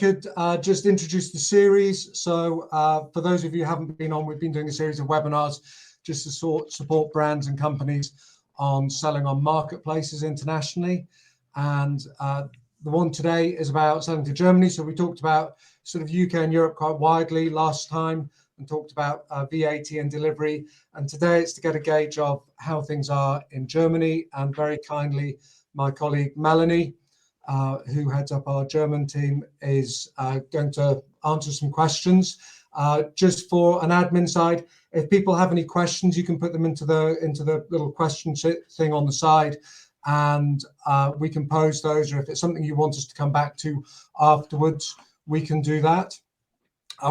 could just introduce the series. So for those of you who haven't been on, we've been doing a series of webinars just to support brands and companies on selling on marketplaces internationally. And the one today is about selling to Germany. So we talked about sort of UK and Europe quite widely last time and talked about VAT and delivery. And today it's to get a gauge of how things are in Germany. And very kindly, my colleague Melanie, who heads up our German team, is going to answer some questions. Just for an admin side, if people have any questions, you can put them into the little question thing on the side, and we can pose those. Or if it's something you want us to come back to afterwards, we can do that.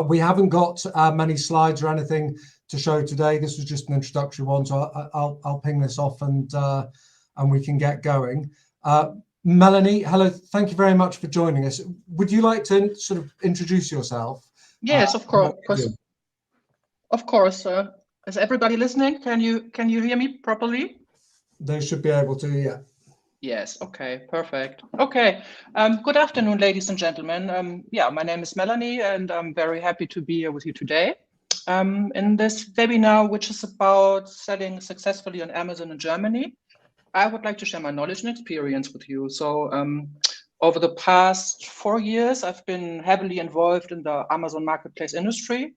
We haven't got many slides or anything to show today. This was just an introductory one, so I'll ping this off and we can get going. Melanie, hello. Thank you very much for joining us. Would you like to sort of introduce yourself? Yes, of course. Of course. Is everybody listening? Can you hear me properly? They should be able to, yeah. Yes. Okay. Perfect. Okay. Good afternoon, ladies and gentlemen. Yeah, my name is Melanie, and I'm very happy to be here with you today in this webinar, which is about selling successfully on Amazon in Germany. I would like to share my knowledge and experience with you. So over the past 4 years, I've been heavily involved in the Amazon marketplace industry,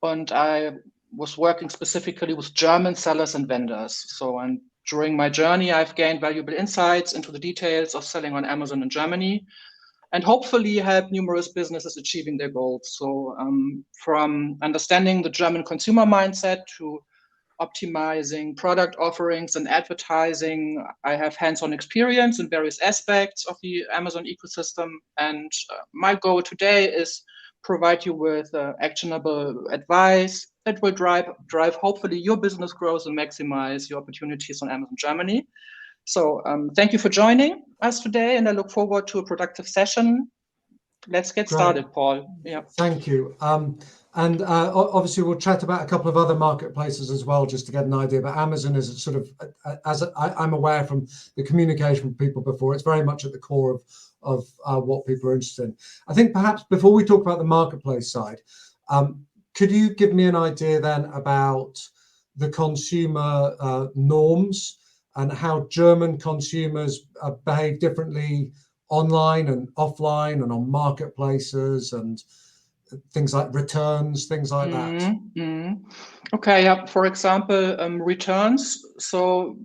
and I was working specifically with German sellers and vendors. And during my journey, I've gained valuable insights into the details of selling on Amazon in Germany, and hopefully help numerous businesses achieving their goals. So from understanding the German consumer mindset to optimizing product offerings and advertising, I have hands-on experience in various aspects of the Amazon ecosystem. And my goal today is provide you with actionable advice that will drive hopefully your business growth and maximize your opportunities on Amazon Germany. So thank you for joining us today, and I look forward to a productive session. Let's get started, Paul. Yeah. Thank you. And obviously we'll chat about a couple of other marketplaces as well, just to get an idea. But Amazon is sort of, I'm aware from the communication with people before, it's very much at the core of what people are interested in. I think perhaps before we talk about the marketplace side, could you give me an idea then about the consumer norms and how German consumers behave differently online and offline and on marketplaces and things like returns, things like that? Okay, yeah. For example, returns. So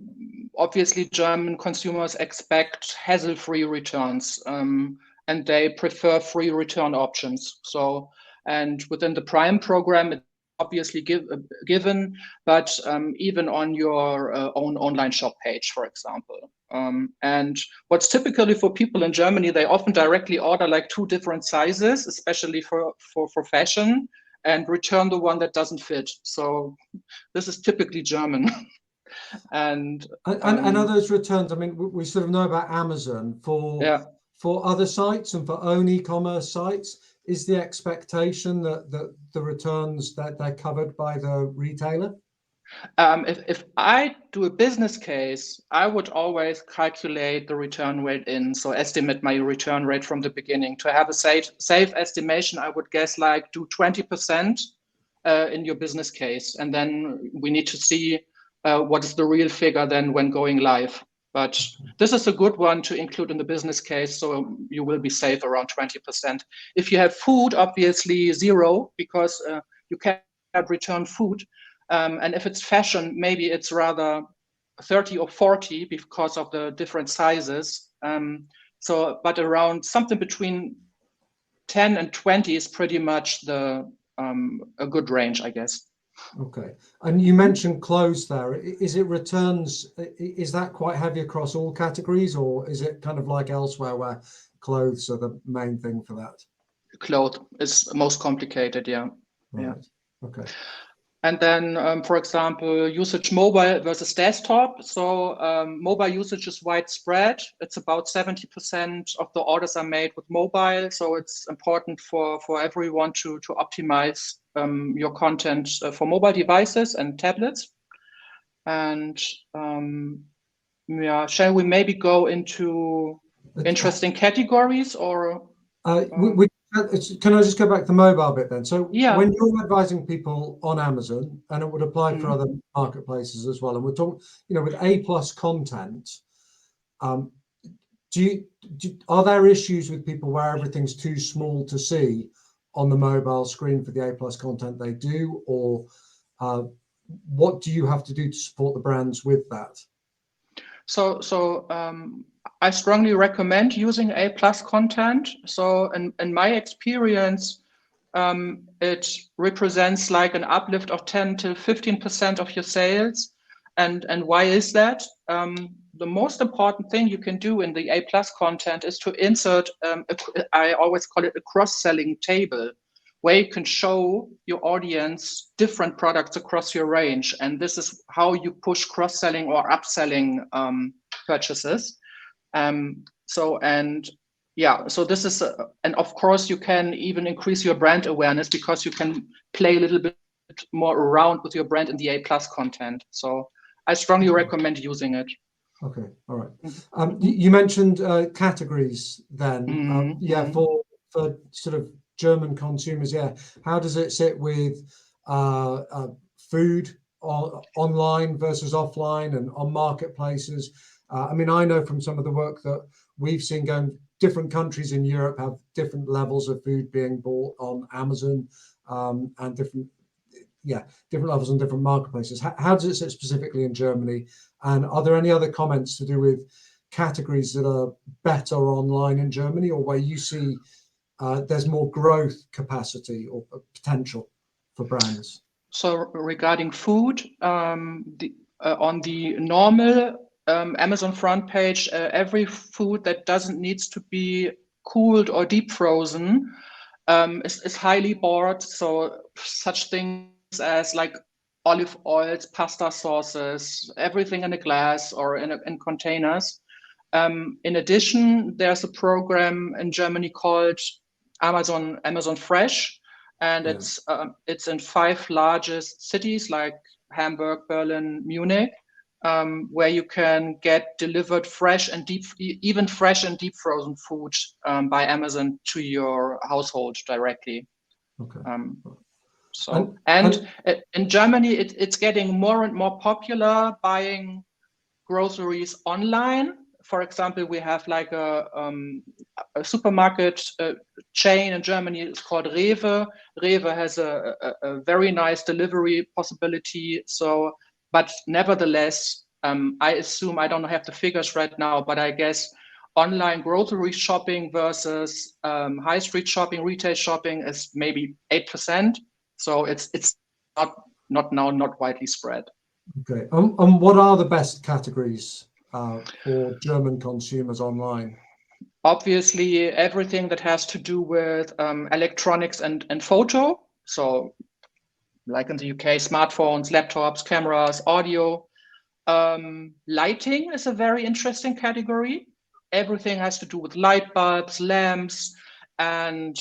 obviously German consumers expect hassle-free returns, and they prefer free return options. So, and within the Prime program, it's obviously given, but even on your own online shop page, for example. And what's typically for people in Germany, they often directly order like 2 different sizes, especially for fashion, and return the one that doesn't fit. So this is typically German. And are those returns, I mean, we sort of know about Amazon for other sites and for own e-commerce sites. Is the expectation that the returns that they're covered by the retailer? If I do a business case, I would always calculate the return rate in, so estimate my return rate from the beginning. To have a safe estimation, I would guess like do 20% in your business case, and then we need to see what is the real figure then when going live. But this is a good one to include in the business case, so you will be safe around 20%. If you have food, obviously 0, because you can't return food. And if it's fashion, maybe it's rather 30 or 40 because of the different sizes. But around something between 10 and 20 is pretty much a good range, I guess. Okay. And you mentioned clothes there. Is it returns? Is that quite heavy across all categories, or is it kind of like elsewhere where clothes are the main thing for that? Clothes is most complicated, yeah. Right. Yeah. Okay. And then, for example, usage mobile versus desktop. So mobile usage is widespread. It's about 70% of the orders are made with mobile. So it's important for everyone to optimize your content for mobile devices and tablets. And yeah, shall we maybe go into interesting categories, or? We Can I just go back to the mobile bit then? So Yeah. when you're advising people on Amazon, and it would apply for Mhm. other marketplaces as well, and we're talking, with A+ content, um, are there issues with people where everything's too small to see on the mobile screen for the A+ content they do, or what do you have to do to support the brands with that? So I strongly recommend using A+ content. So in my experience, it represents like an uplift of 10 to 15% of your sales. And why is that? The most important thing you can do in the A+ content is to insert, I always call it a cross-selling table, where you can show your audience different products across your range. And this is how you push cross-selling or upselling purchases. So this is, and of course you can even increase your brand awareness because you can play a little bit more around with your brand in the A+ content. So I strongly recommend using it. Okay, all right. You mentioned categories then. For sort of German consumers, yeah. How does it sit with food online versus offline and on marketplaces? I mean, I know from some of the work that we've seen going, different countries in Europe have different levels of food being bought on Amazon, and different levels on different marketplaces. How does it sit specifically in Germany? And are there any other comments to do with categories that are better online in Germany, or where you see there's more growth capacity or potential for brands? So regarding food, on the normal Amazon front page, every food that doesn't needs to be cooled or deep frozen is highly bought. So such things as like olive oils, pasta sauces, everything in a glass or in containers. In addition, there's a program in Germany called Amazon Fresh, and it's in 5 largest cities like Hamburg, Berlin, Munich, where you can get delivered fresh and even fresh and deep frozen food by Amazon to your household directly. Okay. In Germany, it's getting more and more popular buying groceries online. For example, we have like a supermarket chain in Germany. It's called Rewe. Rewe has a very nice delivery possibility. So, but nevertheless, I assume, I don't have the figures right now, but I guess online grocery shopping versus high street shopping, retail shopping is maybe 8%. So it's not widely spread. Okay. And what are the best categories for German consumers online? Obviously, everything that has to do with electronics and photo. So like in the UK, smartphones, laptops, cameras, audio. Lighting is a very interesting category. Everything has to do with light bulbs, lamps, and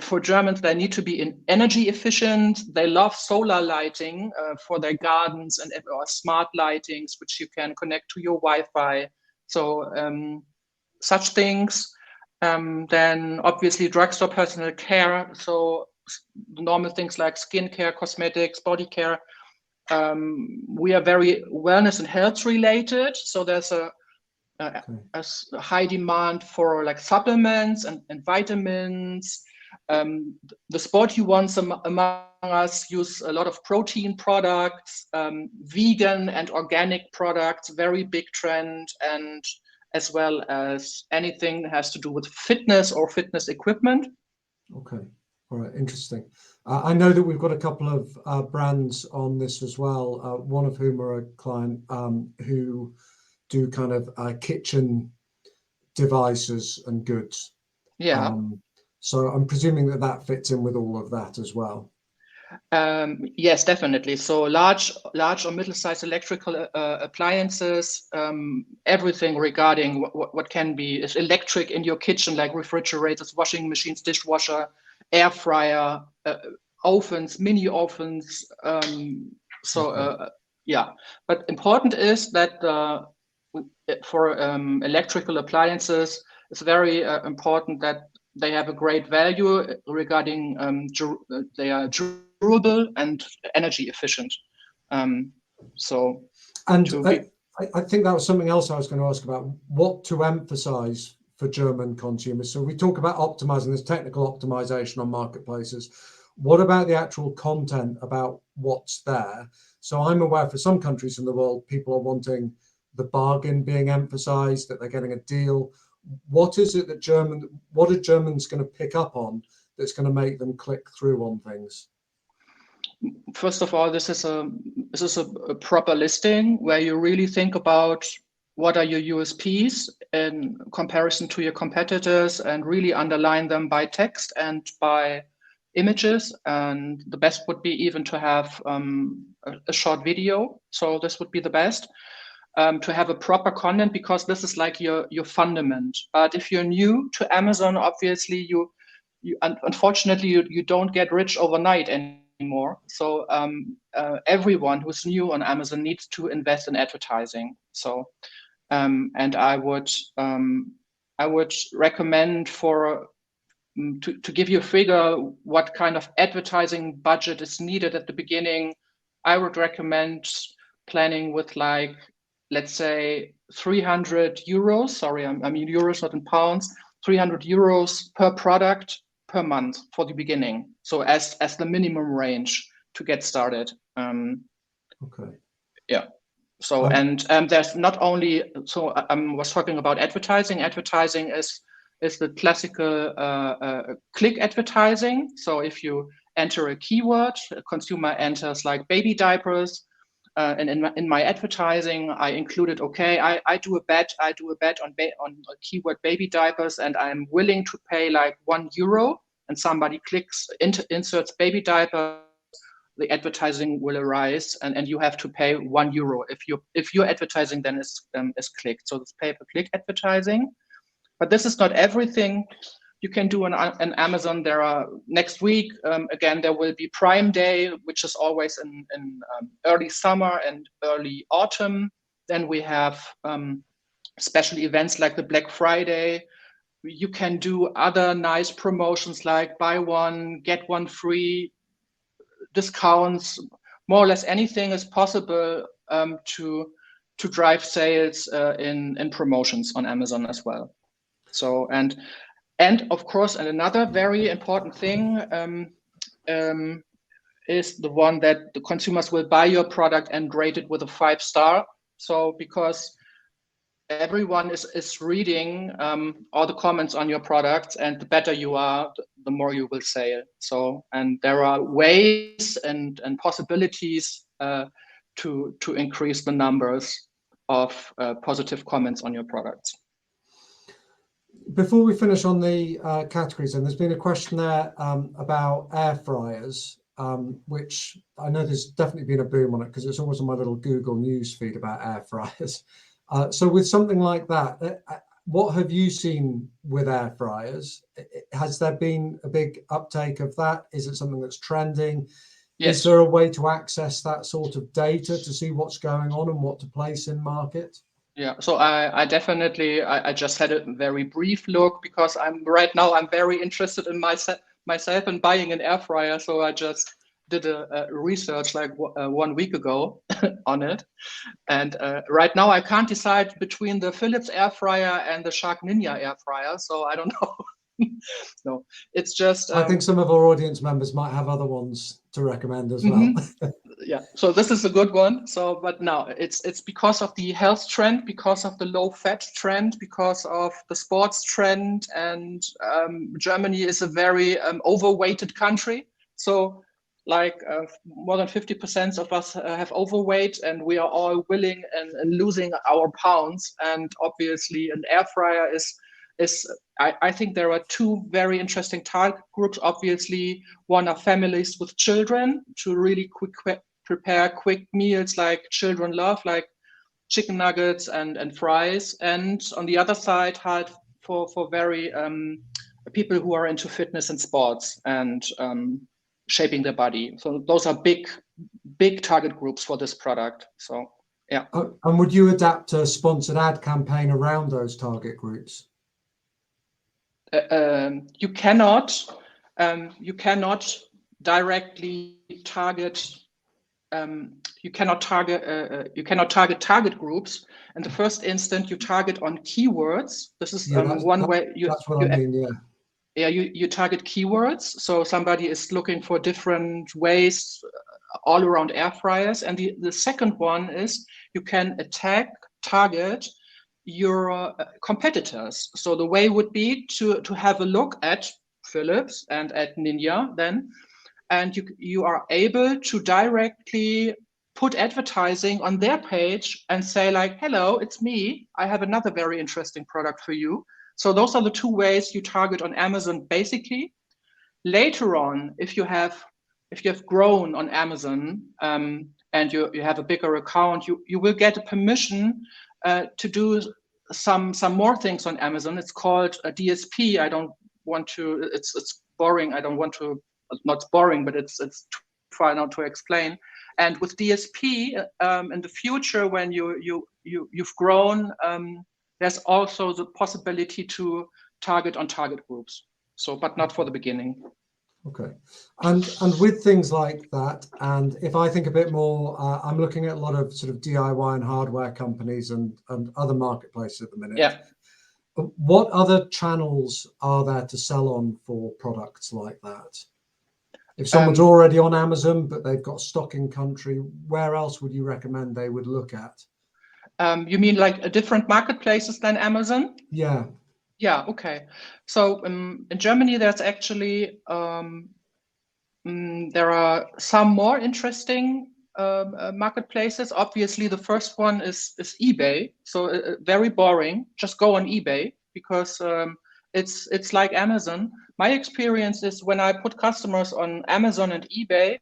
for Germans, they need to be energy efficient. They love solar lighting for their gardens or smart lightings, which you can connect to your Wi-Fi. So such things. Then obviously drugstore personal care. So normal things like skincare, cosmetics, body care. We are very wellness and health related. So there's a high demand for like supplements and vitamins. The sport you want among us use a lot of protein products, vegan and organic products, very big trend, and as well as anything that has to do with fitness or fitness equipment. Okay, all right, interesting. I know that we've got a couple of brands on this as well, one of whom are a client who do kind of kitchen devices and goods. Yeah. So I'm presuming that fits in with all of that as well. Yes, definitely. So large or middle-sized electrical appliances, everything regarding what can be is electric in your kitchen, like refrigerators, washing machines, dishwasher, air fryer, ovens, mini ovens. But important is that for electrical appliances, it's very important that they have a great value regarding they are durable and energy efficient. So, and I think that was something else I was going to ask about, what to emphasize for German consumers. So we talk about optimizing, this technical optimization on marketplaces. What about the actual content about what's there? So I'm aware for some countries in the world, people are wanting the bargain being emphasized, that they're getting a deal. What is it that what are Germans going to pick up on that's going to make them click through on things? First of all, this is a proper listing where you really think about what are your USPs in comparison to your competitors, and really underline them by text and by images. And the best would be even to have a short video. So this would be the best. To have a proper content, because this is like your fundament. But if you're new to Amazon, obviously you unfortunately you don't get rich overnight anymore. So everyone who's new on Amazon needs to invest in advertising. So and I would recommend to give you a figure what kind of advertising budget is needed at the beginning. I would recommend planning with, like, let's say 300 euros. Sorry, I mean euros, not in pounds. 300 euros per product per month for the beginning. So as the minimum range to get started. Okay. Yeah. So and there's not only, so I was talking about advertising. Advertising is the classical click advertising. So if you enter a keyword, a consumer enters like baby diapers, and in my advertising, I included, okay, I do a bet on a keyword baby diapers, and I'm willing to pay like €1, and somebody clicks inserts baby diaper, the advertising will arise, and you have to pay €1 if your advertising then is clicked. So it's pay-per-click advertising. But this is not everything you can do on Amazon. There are next week, again, there will be Prime Day, which is always in early summer and early autumn. Then we have special events like the Black Friday. You can do other nice promotions like buy one, get one free, discounts. More or less anything is possible to drive sales in promotions on Amazon as well. So and of course, and another very important thing is the one that the consumers will buy your product and rate it with a 5-star. So because everyone is reading all the comments on your products, and the better you are, the more you will sell. So, and there are ways and possibilities to increase the numbers of positive comments on your products. Before we finish on the categories, and there's been a question there about air fryers, which I know there's definitely been a boom on it because it's always on my little Google News feed about air fryers. So with something like that, what have you seen with air fryers? Has there been a big uptake of that? Is it something that's trending? Yes. Is there a way to access that sort of data to see what's going on and what to place in market? Yeah, so I definitely, I just had a very brief look because right now I'm very interested in myself and buying an air fryer. So I just did a research like 1 week ago on it. And right now I can't decide between the Philips air fryer and the Shark Ninja air fryer. So I don't know. No, it's just. I think some of our audience members might have other ones to recommend as well. Yeah, so this is a good one. So, but now it's because of the health trend, because of the low fat trend, because of the sports trend, and Germany is a very overweighted country. So, like more than 50% of us have overweight, and we are all willing and losing our pounds. And obviously, an air fryer is. I think there are two very interesting target groups. Obviously, one are families with children to really prepare quick meals like children love, like chicken nuggets and fries. And on the other side, for very people who are into fitness and sports and shaping their body. So those are big target groups for this product. So yeah. And would you adapt a sponsored ad campaign around those target groups? you cannot directly target. You cannot target target groups. In the first instant, you target on keywords. This is one way. That's what I mean. Yeah. Yeah, you target keywords. So somebody is looking for different ways all around air fryers. And the second one is you can target your competitors. So the way would be to have a look at Philips and at Ninja then, and you are able to directly put advertising on their page and say like, hello, it's me. I have another very interesting product for you. So those are the two ways you target on Amazon basically. Later on, if you have grown on Amazon and you have a bigger account, you will get a permission to do some more things on Amazon. It's called a DSP. I don't want to. It's boring. I don't want to. Not boring, but it's try not to explain. And with DSP in the future, when you've grown, there's also the possibility to target on target groups. So, but not for the beginning. Okay, and with things like that, and if I think a bit more, I'm looking at a lot of sort of DIY and hardware companies and other marketplaces at the minute. Yeah. What other channels are there to sell on for products like that? If someone's already on Amazon, but they've got stock in country, where else would you recommend they would look at? You mean like a different marketplaces than Amazon? Yeah. Yeah, okay. So in Germany, there's actually, there are some more interesting marketplaces. Obviously, the first one is eBay. So very boring. Just go on eBay because it's like Amazon. My experience is when I put customers on Amazon and eBay,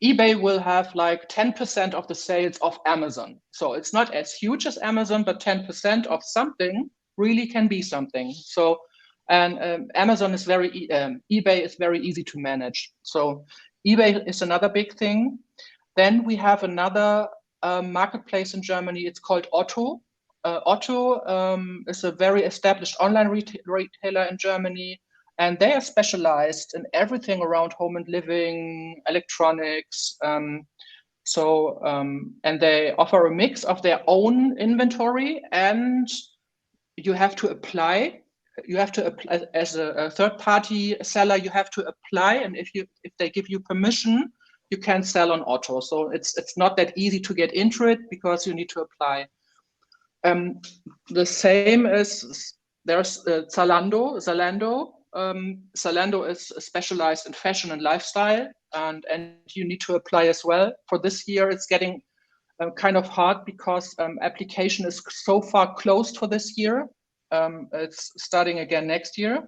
eBay will have like 10% of the sales of Amazon. So it's not as huge as Amazon, but 10% of something really can be something. So, and Amazon is eBay is very easy to manage. So eBay is another big thing. Then we have another marketplace in Germany. It's called Otto. Otto is a very established online retailer in Germany. And they are specialized in everything around home and living, electronics. And they offer a mix of their own inventory, and you have to apply. You have to apply as a third-party seller. You have to apply, and if they give you permission, you can sell on Otto. So it's not that easy to get into it because you need to apply. The same as there's Zalando. Zalando is specialized in fashion and lifestyle, and you need to apply as well. For this year, it's getting kind of hard because application is so far closed for this year. It's starting again next year.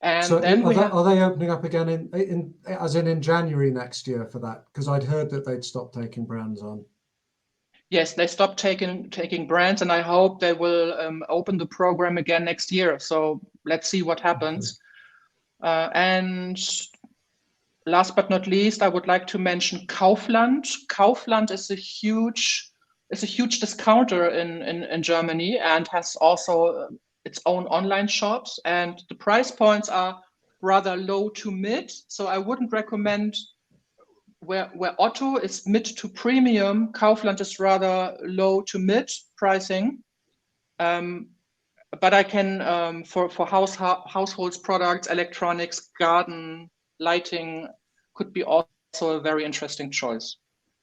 And so then are they opening up again in January next year for that? Because I'd heard that they'd stopped taking brands on. Yes, they stopped taking brands, and I hope they will open the program again next year. So let's see what happens. Okay. And last but not least, I would like to mention Kaufland. Kaufland is a huge discounter in Germany and has also its own online shops. And the price points are rather low to mid. So I wouldn't recommend. Where Otto is mid to premium, Kaufland is rather low to mid pricing. But I can, for households products, electronics, garden, lighting, could be also a very interesting choice.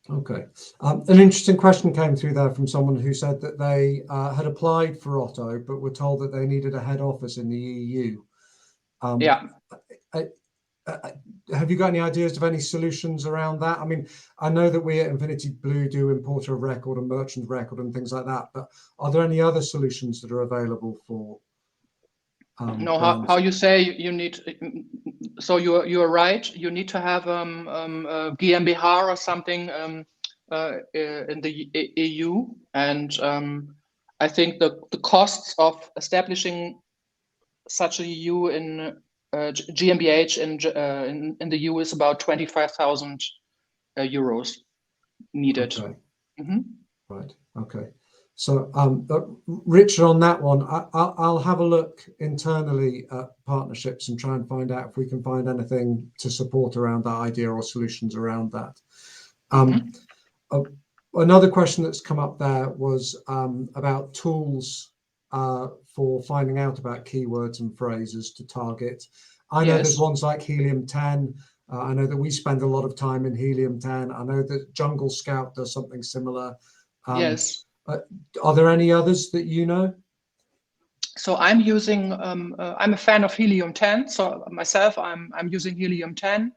Okay. An interesting question came through there from someone who said that they had applied for Otto, but were told that they needed a head office in the EU. Yeah. Have you got any ideas of any solutions around that? I mean, I know that we at Infinity Blue do importer of record and merchant record and things like that, but are there any other solutions that are available for? No, how you say you need? So you're right. You need to have a GmbH or something in the EU, and I think the costs of establishing such a EU in GmbH in the EU is about 25,000 euros needed. Okay. Mm-hmm. Right. Okay. So, Richard, on that one, I'll have a look internally at partnerships and try and find out if we can find anything to support around that idea or solutions around that. Another question that's come up there was about tools for finding out about keywords and phrases to target. I know there's ones like Helium 10. I know that we spend a lot of time in Helium 10. I know that Jungle Scout does something similar. Yes. Are there any others that you know? So I'm using, I'm a fan of Helium 10. So myself, I'm using Helium 10.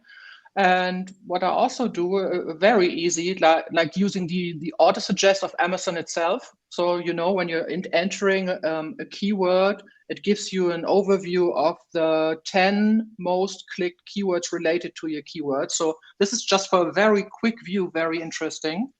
And what I also do, very easy, like using the auto suggest of Amazon itself. So, you know, when you're entering a keyword, it gives you an overview of the 10 most clicked keywords related to your keyword. So this is just for a very quick view, very interesting.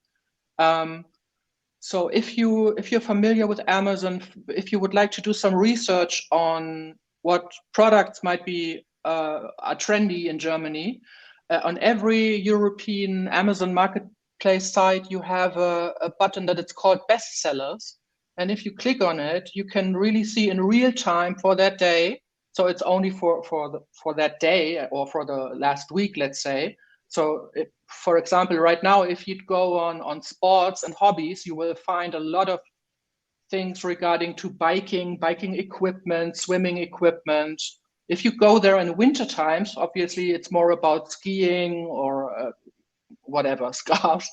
So if you're familiar with Amazon, if you would like to do some research on what products might be are trendy in Germany, on every European Amazon marketplace site, you have a button that it's called bestsellers. And if you click on it, you can really see in real time for that day. So it's only for that day or for the last week, let's say. So for example, right now, if you'd go on sports and hobbies, you will find a lot of things regarding to biking equipment, swimming equipment. If you go there in winter times, obviously it's more about skiing or whatever, scarves.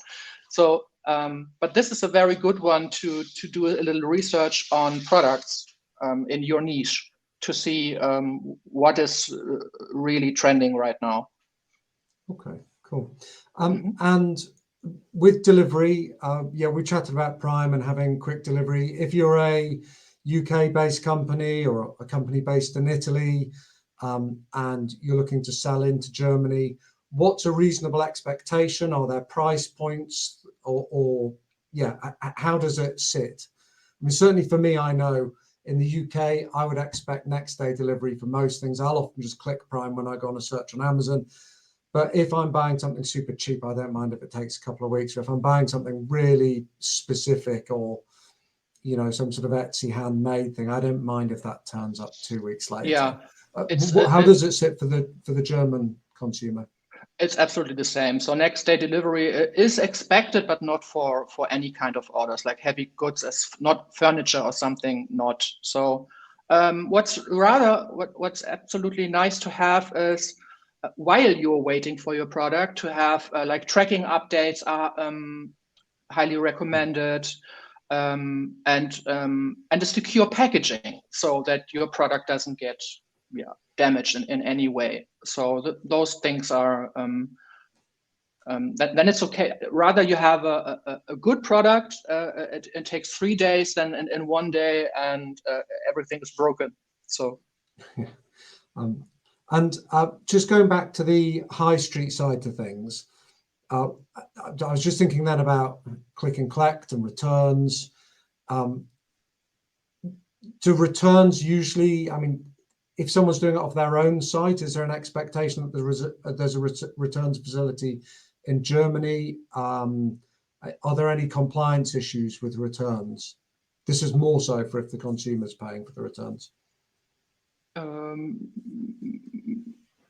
So, but this is a very good one to do a little research on products in your niche to see what is really trending right now. Okay, cool. And with delivery, yeah, we chatted about Prime and having quick delivery. If you're a UK-based company or a company based in Italy, and you're looking to sell into Germany, what's a reasonable expectation? Are there price points, or yeah, how does it sit? I mean, certainly for me, I know in the UK, I would expect next day delivery for most things. I'll often just click Prime when I go on a search on Amazon. But if I'm buying something super cheap, I don't mind if it takes a couple of weeks. Or if I'm buying something really specific or, you know, some sort of Etsy handmade thing, I don't mind if that turns up 2 weeks later. Yeah. How does it sit for the German consumer? It's absolutely the same. So next day delivery is expected, but not for any kind of orders like heavy goods, as not furniture or something. Not so. What's absolutely nice to have is while you're waiting for your product to have like tracking updates are highly recommended, and a secure packaging so that your product doesn't get damaged in any way. So those things are then it's okay. Rather you have a good product, it takes 3 days than in 1 day and everything is broken. So and just going back to the high street side of things, I was just thinking then about click and collect and returns. Do returns usually, I mean, if someone's doing it off their own site, is there an expectation that there's a returns facility in Germany? Are there any compliance issues with returns? This is more so for if the consumer's paying for the returns.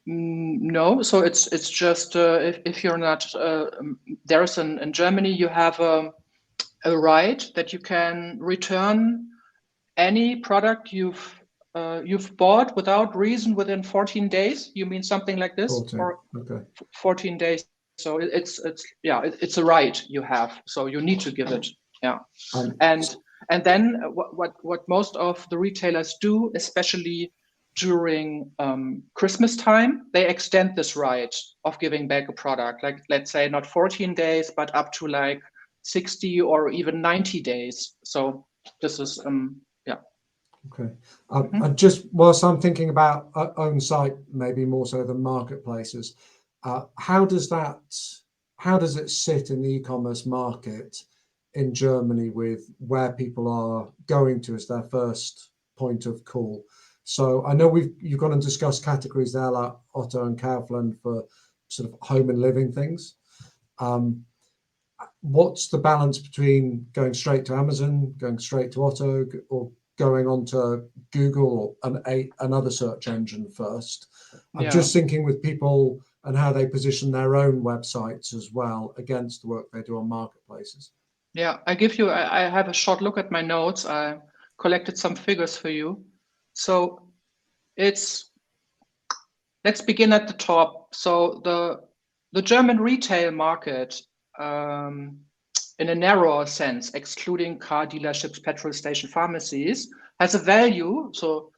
No, so it's just if you're not there's in Germany you have a right that you can return any product you've bought without reason within 14 days. You mean something like this? 14, or okay. 14 days. So it's a right you have. So you need to give it. Yeah. And then what most of the retailers do, especially during Christmas time, they extend this right of giving back a product. Like, let's say not 14 days, but up to like 60 or even 90 days. So this is Okay. Just whilst I'm thinking about own site, maybe more so than marketplaces, how does it sit in the e-commerce market in Germany with where people are going to as their first point of call? So I know you've gone and discussed categories there like Otto and Kaufland for sort of home and living things. what's the balance between going straight to Amazon, going straight to Otto, or going on to Google or another search engine first? I'm just thinking with people and how they position their own websites as well against the work they do on marketplaces. Yeah, I have a short look at my notes. I collected some figures for you. So let's begin at the top. So the German retail market, in a narrower sense, excluding car dealerships, petrol station, pharmacies, has a value, so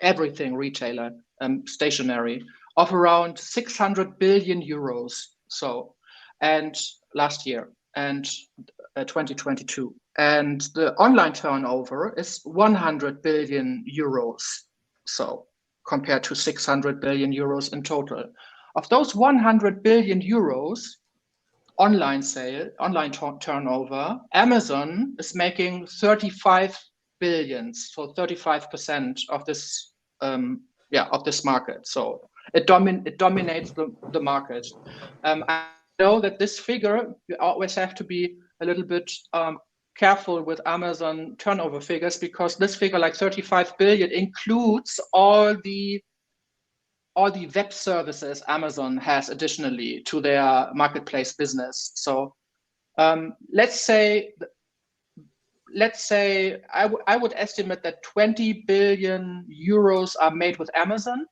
everything retailer, stationary, of around 600 billion euros. So, and last year, and 2022. And the online turnover is 100 billion euros. So compared to 600 billion euros in total. Of those 100 billion euros online turnover, Amazon is making 35 billions, so 35% of this of this market. So it dominates the market. I know that this figure, you always have to be a little bit careful with Amazon turnover figures, because this figure, like 35 billion, includes all the web services Amazon has additionally to their marketplace business. So let's say I would estimate that 20 billion euros are made with Amazon,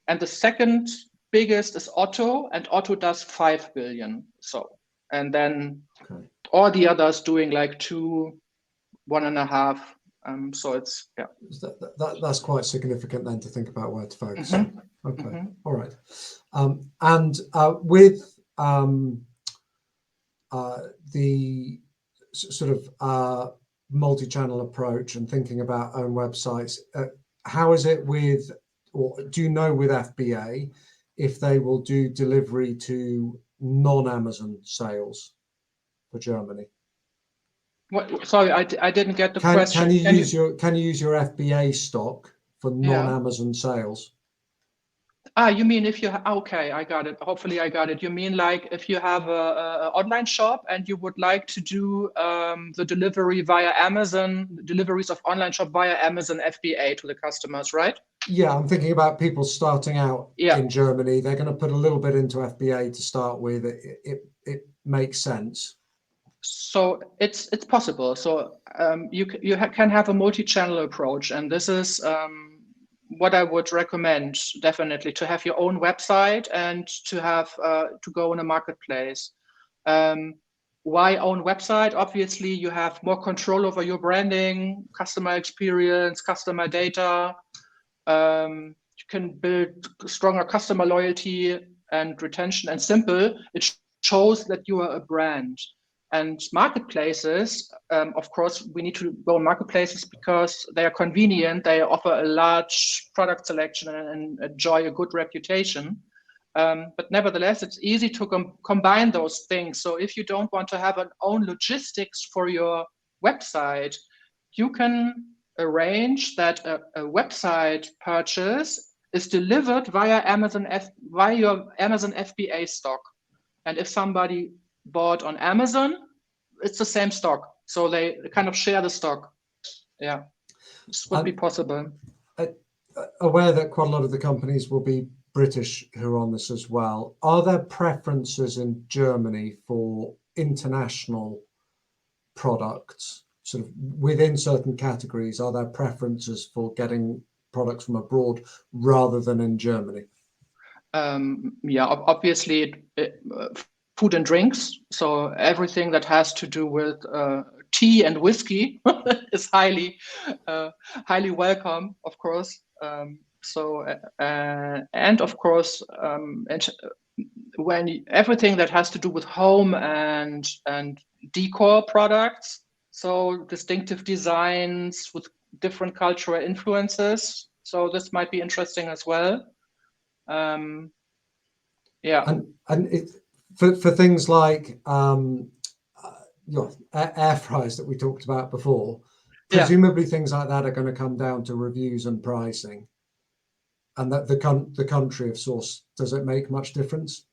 and the second biggest is Otto, and Otto does 5 billion. So, and then all the others doing like 2, 1.5. So it's That's quite significant then to think about where to focus. Okay, all right. And with the sort of multi-channel approach and thinking about own websites, how is it with, or do you know with FBA if they will do delivery to non-Amazon sales for Germany? What? Sorry, I didn't get the question. Can you use your FBA stock for non-Amazon sales? You mean if you okay, I got it. Hopefully I got it. You mean like if you have a online shop and you would like to do the delivery via Amazon, deliveries of online shop via Amazon FBA to the customers, right? Yeah, I'm thinking about people starting out in Germany. They're going to put a little bit into FBA to start with. It makes sense. So it's possible. So you can have a multi-channel approach, and this is what I would recommend, definitely, to have your own website and to have to go in a marketplace. Why own website? Obviously, you have more control over your branding, customer experience, customer data. You can build stronger customer loyalty and retention, and simple, it shows that you are a brand. And marketplaces, of course, we need to go on marketplaces because they are convenient. They offer a large product selection and enjoy a good reputation. But nevertheless, it's easy to combine those things. So if you don't want to have an own logistics for your website, you can arrange that a website purchase is delivered via your Amazon FBA stock. And if somebody bought on Amazon, it's the same stock. So they kind of share the stock. Yeah, this would be possible. Aware that quite a lot of the companies will be British who are on this as well. Are there preferences in Germany for international products? Sort of within certain categories, are there preferences for getting products from abroad rather than in Germany? Yeah, obviously, food and drinks. So everything that has to do with tea and whiskey is highly welcome, of course. And of course, when everything that has to do with home and decor products, so distinctive designs with different cultural influences. So this might be interesting as well. Yeah. And for things like air fryers that we talked about before, presumably things like that are going to come down to reviews and pricing. And that the country of source, does it make much difference?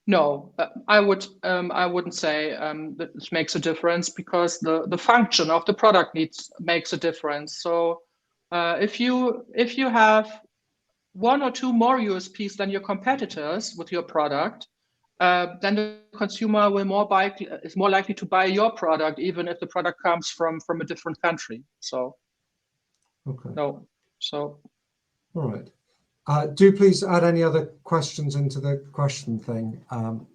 No, I wouldn't say that this makes a difference, because the function of the product makes a difference. So if you have one or two more USPs than your competitors with your product, then the consumer is more likely to buy your product, even if the product comes from a different country. So Okay. no, so. All right. Do please add any other questions into the question thing. So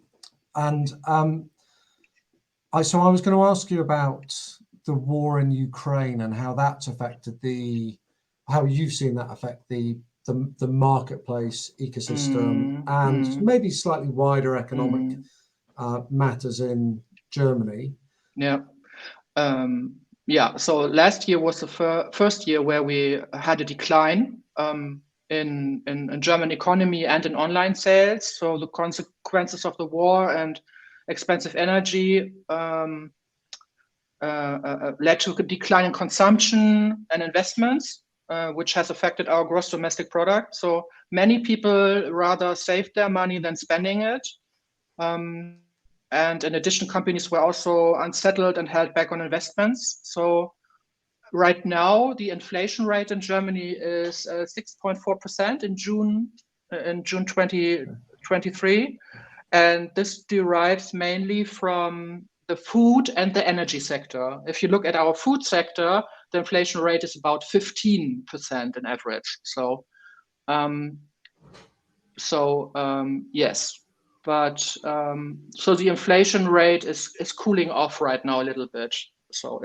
I was going to ask you about the war in Ukraine and how that's affected how you've seen that affect the marketplace ecosystem and maybe slightly wider economic matters in Germany. Yeah. Yeah. So last year was the first year where we had a decline in German economy and in online sales. So the consequences of the war and expensive energy led to a decline in consumption and investments, which has affected our gross domestic product. So many people rather saved their money than spending it. And in addition, companies were also unsettled and held back on investments. So right now, the inflation rate in Germany is 6.4% in June 2023. And this derives mainly from the food and the energy sector. If you look at our food sector, the inflation rate is about 15% in average. So, yes. But so the inflation rate is cooling off right now a little bit. So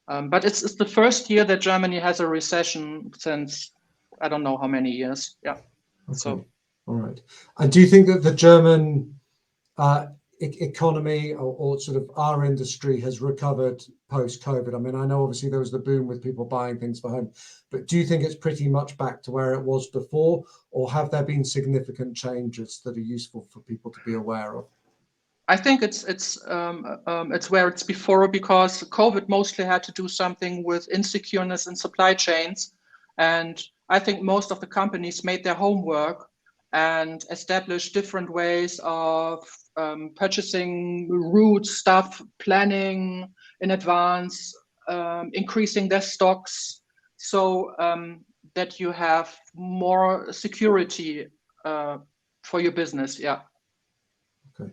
but it's the first year that Germany has a recession since I don't know how many years. Yeah. Okay. So. All right. And do you think that the German economy or sort of our industry has recovered post-COVID? I mean, I know obviously there was the boom with people buying things for home, but do you think it's pretty much back to where it was before, or have there been significant changes that are useful for people to be aware of? I think it's where it's before, because COVID mostly had to do something with insecureness in supply chains, and I think most of the companies made their homework and established different ways of purchasing routes, stuff, planning in advance, increasing their stocks, so that you have more security for your business. Yeah. Okay.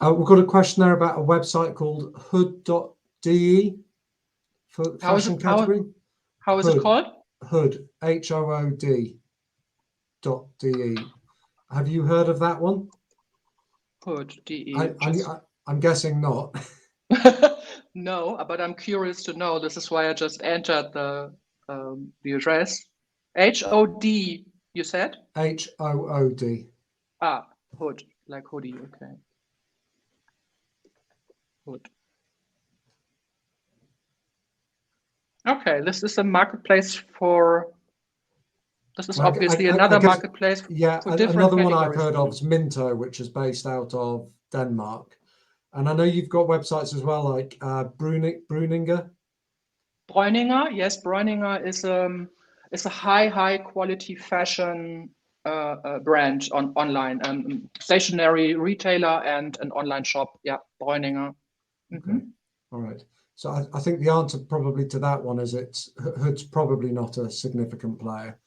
We've got a question there about a website called hood.de for fashion category. How is it called? Hood, HOOD.de. Have you heard of that one? Hood.de. I'm guessing not. No, but I'm curious to know. This is why I just entered the address. HOD, you said? HOOD. Ah, Hood, like hoodie. Okay. Hood. Okay, this is a marketplace for. This is obviously another marketplace. Yeah, for different another one categories. I've heard of is Minto, which is based out of Denmark. And I know you've got websites as well, like Bruninger. Bräuninger, yes, Bräuninger is a high quality fashion brand online, stationary retailer and an online shop. Yeah, Bräuninger. Okay, all right. So I think the answer probably to that one is Hood's probably not a significant player.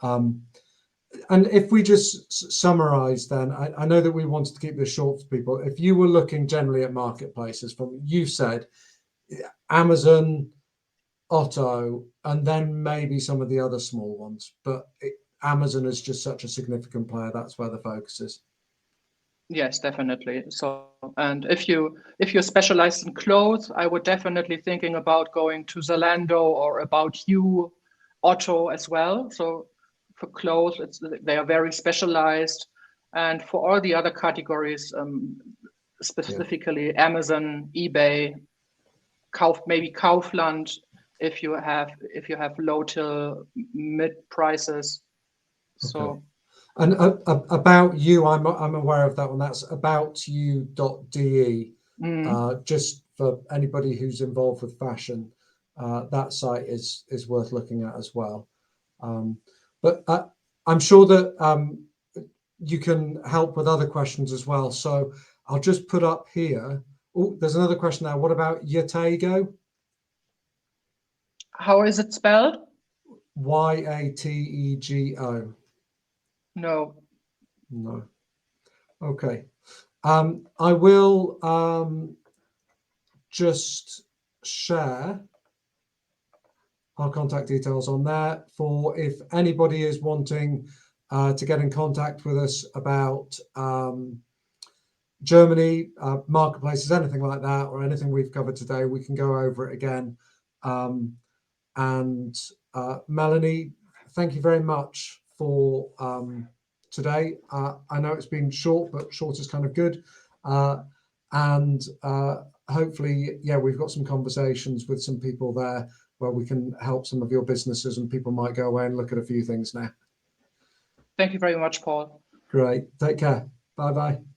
And if we just summarize, then I know that we wanted to keep this short for people. If you were looking generally at marketplaces, you said Amazon, Otto, and then maybe some of the other small ones, but Amazon is just such a significant player. That's where the focus is. Yes, definitely. So, and if you're specialized in clothes, I would definitely thinking about going to Zalando or About You, Otto as well. So for clothes, they are very specialized, and for all the other categories, specifically Amazon, eBay, maybe Kaufland, if you have low till mid prices. So. Okay. And About You, I'm aware of that one. That's aboutyou.de. Just for anybody who's involved with fashion, that site is worth looking at as well. But I'm sure that you can help with other questions as well. So I'll just put up here. Oh, there's another question now. What about Yatego? How is it spelled? Yatego. No. No. Okay. I will just share our contact details on there for if anybody is wanting to get in contact with us about Germany, marketplaces, anything like that, or anything we've covered today, we can go over it again. And Melanie, thank you very much for today. I know it's been short, but short is kind of good. And hopefully, yeah, we've got some conversations with some people there where we can help some of your businesses, and people might go away and look at a few things now. Thank you very much, Paul. Great. Take care. Bye-bye.